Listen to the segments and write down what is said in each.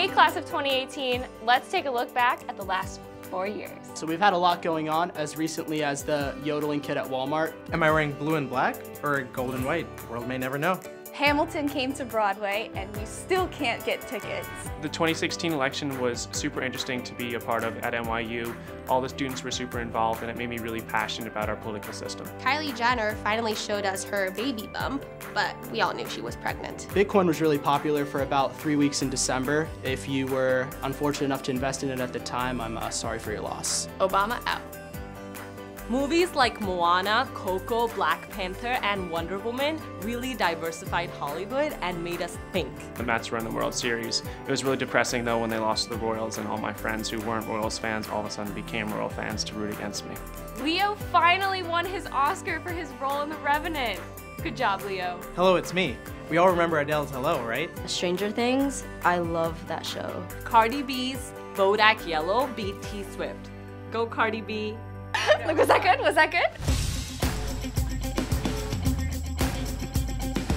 Hey, class of 2018, let's take a look back at the last 4 years. So we've had a lot going on as recently as the yodeling kid at Walmart. Am I wearing blue and black or gold and white? World may never know. Hamilton came to Broadway and we still can't get tickets. The 2016 election was super interesting to be a part of at NYU. All the students were super involved and it made me really passionate about our political system. Kylie Jenner finally showed us her baby bump, but we all knew she was pregnant. Bitcoin was really popular for about 3 weeks in December. If you were unfortunate enough to invest in it at the time, I'm sorry for your loss. Obama out. Movies like Moana, Coco, Black Panther, and Wonder Woman really diversified Hollywood and made us think. The Mets were in the World Series. It was really depressing though when they lost to the Royals and all my friends who weren't Royals fans all of a sudden became Royal fans to root against me. Leo finally won his Oscar for his role in The Revenant. Good job, Leo. Hello, it's me. We all remember Adele's Hello, right? Stranger Things, I love that show. Cardi B's Bodak Yellow beat T Swift. Go Cardi B. Look, was that good? Was that good?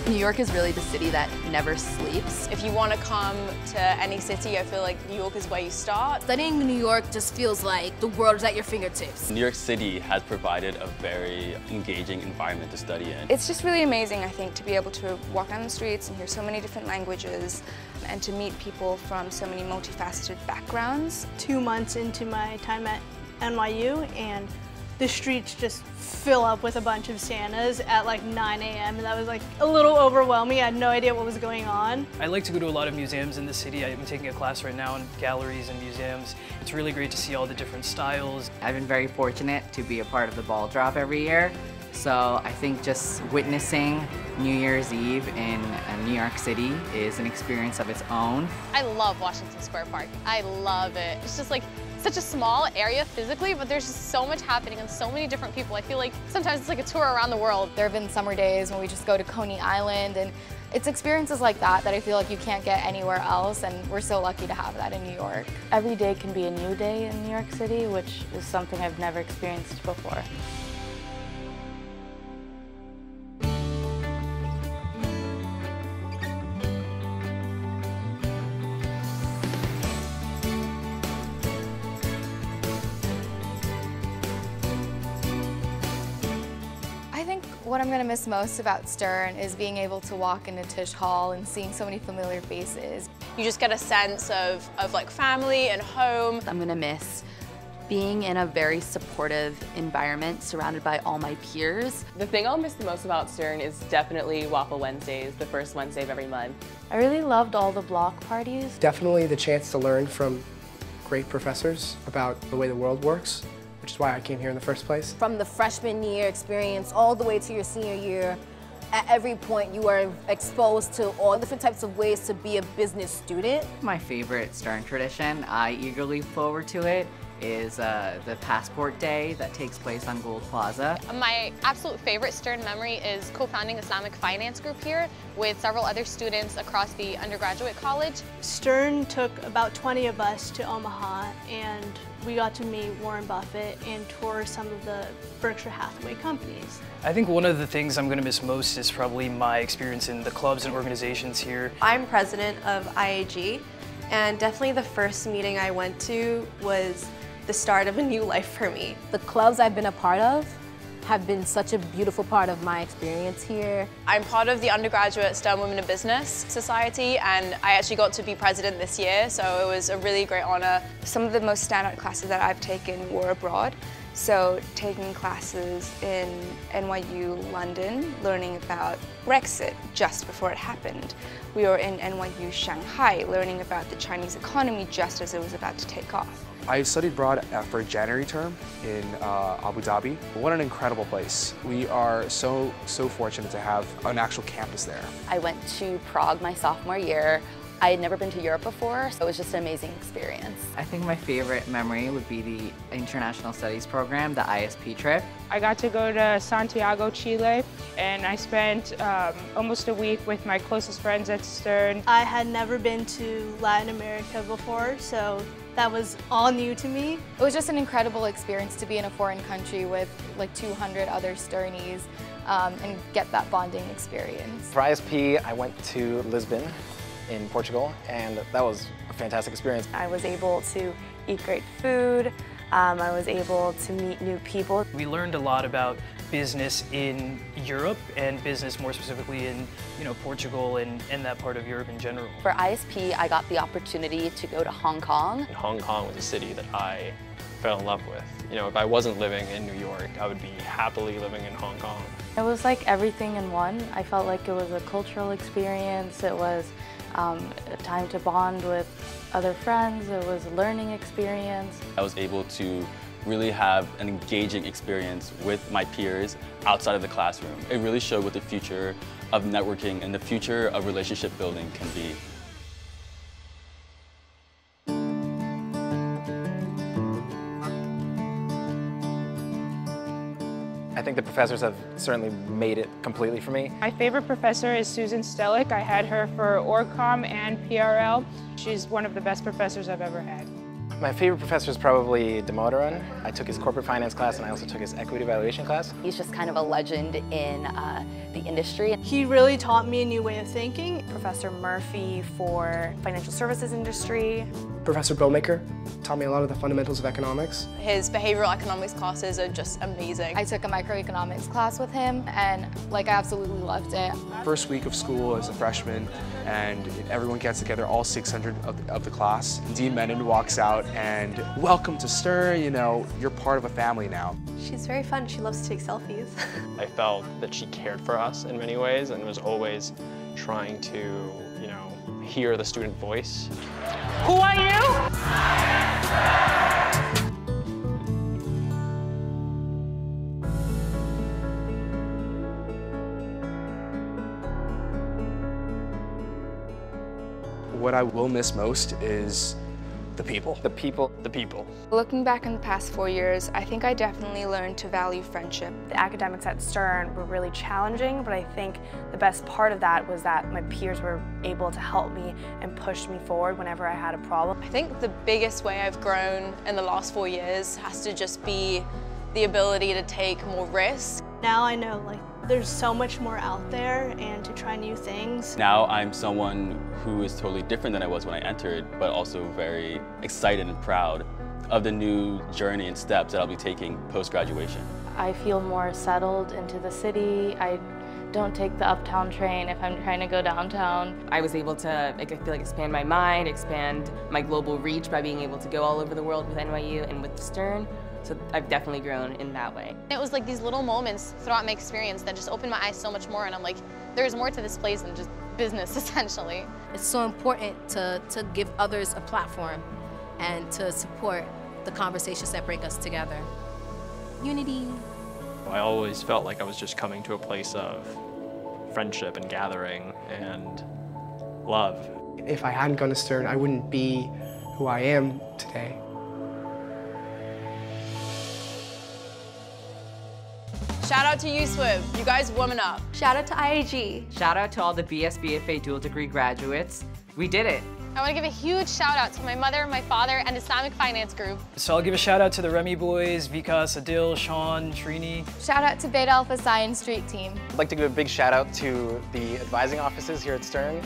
New York is really the city that never sleeps. If you want to come to any city, I feel like New York is where you start. Studying in New York just feels like the world is at your fingertips. New York City has provided a very engaging environment to study in. It's just really amazing, I think, to be able to walk down the streets and hear so many different languages and to meet people from so many multifaceted backgrounds. 2 months into my time at NYU, and the streets just fill up with a bunch of Santas at like 9 a.m. and that was like a little overwhelming. I had no idea what was going on. I like to go to a lot of museums in the city. I'm taking a class right now in galleries and museums. It's really great to see all the different styles. I've been very fortunate to be a part of the ball drop every year. So I think just witnessing New Year's Eve in New York City is an experience of its own. I love Washington Square Park. I love it. It's just like such a small area physically, but there's just so much happening and so many different people. I feel like sometimes it's like a tour around the world. There have been summer days when we just go to Coney Island, and it's experiences like that I feel like you can't get anywhere else, and we're so lucky to have that in New York. Every day can be a new day in New York City, which is something I've never experienced before. I think what I'm going to miss most about Stern is being able to walk into Tisch Hall and seeing so many familiar faces. You just get a sense of like family and home. I'm gonna miss being in a very supportive environment surrounded by all my peers. The thing I'll miss the most about Stern is definitely Waffle Wednesdays, the first Wednesday of every month. I really loved all the block parties. Definitely the chance to learn from great professors about the way the world works, which is why I came here in the first place. From the freshman year experience all the way to your senior year, at every point you are exposed to all different types of ways to be a business student. My favorite Stern tradition, I eagerly look forward to it, is the Passport Day that takes place on Gold Plaza. My absolute favorite Stern memory is co-founding Islamic Finance Group here with several other students across the undergraduate college. Stern took about 20 of us to Omaha, and we got to meet Warren Buffett and tour some of the Berkshire Hathaway companies. I think one of the things I'm going to miss most is probably my experience in the clubs and organizations here. I'm president of IAG, and definitely the first meeting I went to was the start of a new life for me. The clubs I've been a part of have been such a beautiful part of my experience here. I'm part of the undergraduate Stern Women in Business Society, and I actually got to be president this year, so it was a really great honor. Some of the most standout classes that I've taken were abroad. So taking classes in NYU London, learning about Brexit just before it happened. We were in NYU Shanghai, learning about the Chinese economy just as it was about to take off. I studied abroad for a January term in Abu Dhabi. What an incredible place. We are so fortunate to have an actual campus there. I went to Prague my sophomore year. I had never been to Europe before, so it was just an amazing experience. I think my favorite memory would be the International Studies program, the ISP trip. I got to go to Santiago, Chile, and I spent almost a week with my closest friends at Stern. I had never been to Latin America before, so that was all new to me. It was just an incredible experience to be in a foreign country with like 200 other Sternies and get that bonding experience. For ISP, I went to Lisbon in Portugal, and that was a fantastic experience. I was able to eat great food. I was able to meet new people. We learned a lot about business in Europe and business more specifically in Portugal and that part of Europe in general. For ISP, I got the opportunity to go to Hong Kong. Hong Kong was a city that I fell in love with. If I wasn't living in New York, I would be happily living in Hong Kong. It was like everything in one. I felt like it was a cultural experience. It was a time to bond with other friends. It was a learning experience. I was able to really have an engaging experience with my peers outside of the classroom. It really showed what the future of networking and the future of relationship building can be. I think the professors have certainly made it completely for me. My favorite professor is Susan Stellick. I had her for OrgComm and PRL. She's one of the best professors I've ever had. My favorite professor is probably Damodaran. I took his corporate finance class and I also took his equity evaluation class. He's just kind of a legend in the industry. He really taught me a new way of thinking. Professor Murphy for financial services industry. Professor Bowmaker taught me a lot of the fundamentals of economics. His behavioral economics classes are just amazing. I took a microeconomics class with him and I absolutely loved it. First week of school as a freshman, and everyone gets together, all 600 of the class. Dean Menon walks out and, welcome to Stern, you're part of a family now. She's very fun. She loves to take selfies. I felt that she cared for us in many ways and was always trying to, hear the student voice. Who are you? What I will miss most is the people. The people. The people. Looking back in the past 4 years, I think I definitely learned to value friendship. The academics at Stern were really challenging, but I think the best part of that was that my peers were able to help me and push me forward whenever I had a problem. I think the biggest way I've grown in the last 4 years has to just be the ability to take more risks. Now I know there's so much more out there and to try new things. Now I'm someone who is totally different than I was when I entered, but also very excited and proud of the new journey and steps that I'll be taking post-graduation. I feel more settled into the city. I don't take the uptown train if I'm trying to go downtown. I was able to, expand my mind, expand my global reach by being able to go all over the world with NYU and with Stern. So I've definitely grown in that way. It was like these little moments throughout my experience that just opened my eyes so much more, and I'm like, there's more to this place than just business, essentially. It's so important to give others a platform and to support the conversations that bring us together. Unity. I always felt like I was just coming to a place of friendship and gathering and love. If I hadn't gone to Stern, I wouldn't be who I am today. Shout out to USWIB, you guys woman up. Shout out to IAG. Shout out to all the BS/BFA dual degree graduates. We did it. I want to give a huge shout out to my mother, my father, and Islamic Finance Group. So I'll give a shout out to the Remy boys, Vikas, Adil, Sean, Trini. Shout out to Beta Alpha Science Street Team. I'd like to give a big shout out to the advising offices here at Stern.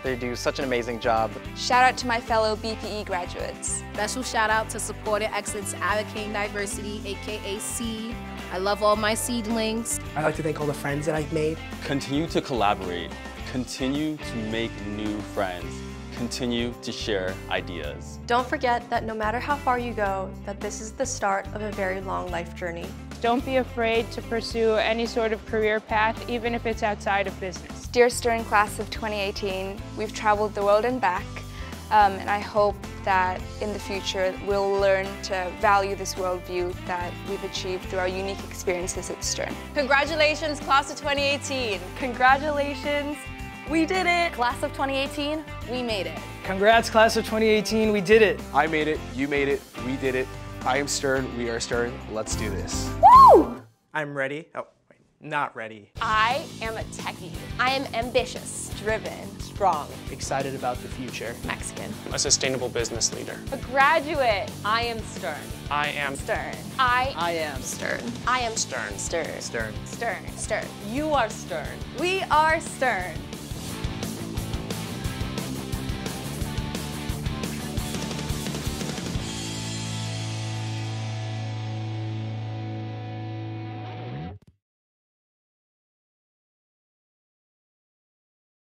They do such an amazing job. Shout out to my fellow BPE graduates. Special shout out to Supported Excellence Advocating Diversity, aka SEED. I love all my seedlings. I'd like to thank all the friends that I've made. Continue to collaborate. Continue to make new friends. Continue to share ideas. Don't forget that no matter how far you go, that this is the start of a very long life journey. Don't be afraid to pursue any sort of career path, even if it's outside of business. Dear Stern class of 2018, we've traveled the world and back, and I hope that in the future we'll learn to value this worldview that we've achieved through our unique experiences at Stern. Congratulations, class of 2018. Congratulations, we did it. Class of 2018, we made it. Congrats, class of 2018, we did it. I made it, you made it, we did it. I am Stern, we are Stern, let's do this. Woo! I'm ready. Oh, wait, not ready. I am a techie. I am ambitious, driven, strong. Excited about the future. Mexican. A sustainable business leader. A graduate. I am Stern. I am Stern. I am Stern. I am Stern. Stern. Stern. Stern. Stern. You are Stern. We are Stern.